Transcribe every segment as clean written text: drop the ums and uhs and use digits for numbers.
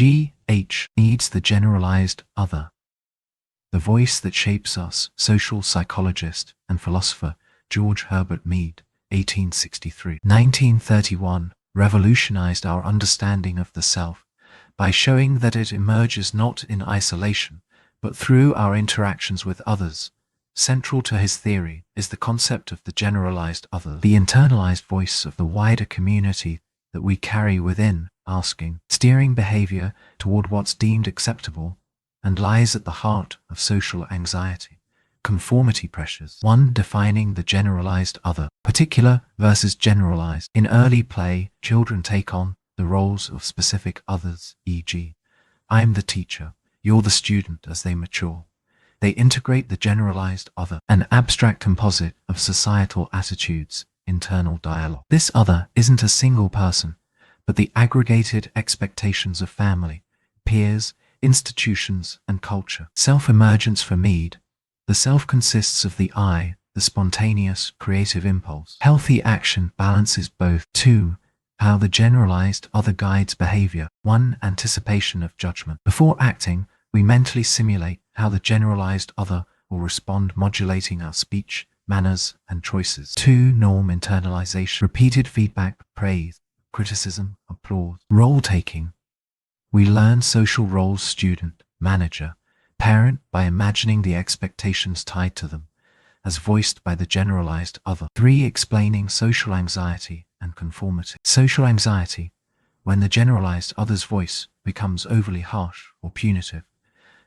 G.H. Mead's The Generalized Other. The voice that shapes us, social psychologist and philosopher George Herbert Mead, 1863. 1931, revolutionized our understanding of the self by showing that it emerges not in isolation, but through our interactions with others. Central to his theory is the concept of the generalized other, the internalized voice of the wider community that we carry within, asking, steering behavior toward what's deemed acceptable, and lies at the heart of social anxiety. Conformity pressures. 1. Defining the generalized other. Particular versus generalized. In early play, children take on the roles of specific others, e.g., I'm the teacher, you're the student. As they mature, they integrate the generalized other, an abstract composite of societal attitudes, internal dialogue. This other isn't a single person, but the aggregated expectations of family, peers, institutions, and culture. Self-emergence for Mead. The self consists of the I, the spontaneous, creative impulse. Healthy action balances both. 2. How the generalized other guides behavior. 1. Anticipation of judgment. Before acting, we mentally simulate how the generalized other will respond, modulating our speech, manners, and choices. 2. Norm internalization. Repeated feedback, praise, criticism, applause. Role-taking. We learn social roles: student, manager, parent, by imagining the expectations tied to them, as voiced by the generalized other. 3. Explaining social anxiety and conformity. Social anxiety, when the generalized other's voice becomes overly harsh or punitive.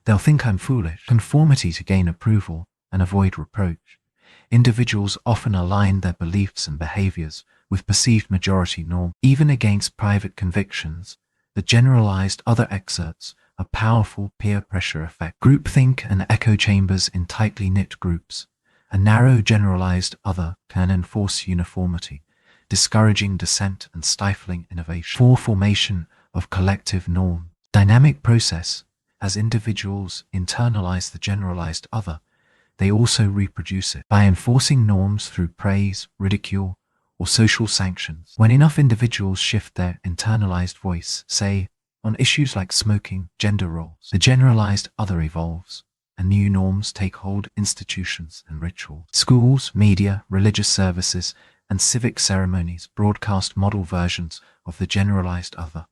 They'll think I'm foolish. Conformity, to gain approval and avoid reproach. Individuals often align their beliefs and behaviors with perceived majority norm. Even against private convictions, the generalized other exerts a powerful peer pressure effect. Groupthink and echo chambers in tightly knit groups. A narrow generalized other can enforce uniformity, discouraging dissent and stifling innovation. 4. Formation of collective norm. Dynamic process. As individuals internalize the generalized other, they also reproduce it by enforcing norms through praise, ridicule, or social sanctions. When enough individuals shift their internalized voice, say, on issues like smoking, gender roles, the generalized other evolves, and new norms take hold. Institutions and rituals. Schools, media, religious services, and civic ceremonies broadcast model versions of the generalized other,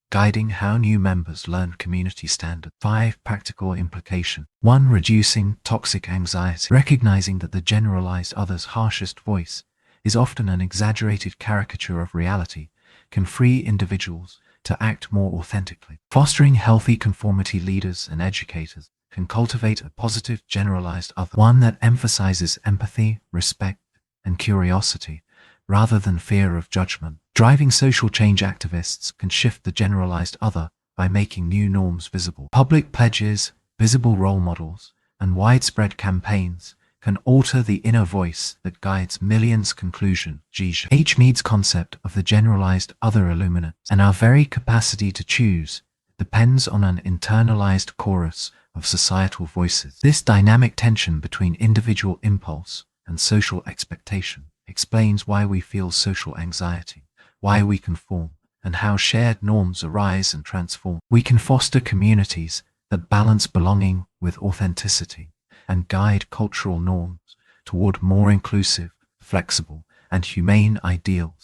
guiding how new members learn community standards. 5. Practical implication. 1. Reducing toxic anxiety. Recognizing that the generalized other's harshest voice is often an exaggerated caricature of reality can free individuals to act more authentically. Fostering healthy conformity. Leaders and educators can cultivate a positive generalized other, one that emphasizes empathy, respect, and curiosity, rather than fear of judgment. Driving social change. Activists can shift the generalized other by making new norms visible. Public pledges, visible role models, and widespread campaigns can alter the inner voice that guides millions. Conclusion. G.H. Mead's concept of the generalized other illuminates, and our very capacity to choose depends on an internalized chorus of societal voices. This dynamic tension between individual impulse and social expectation explains why we feel social anxiety, why we conform, and how shared norms arise and transform. We can foster communities that balance belonging with authenticity and guide cultural norms toward more inclusive, flexible, and humane ideals.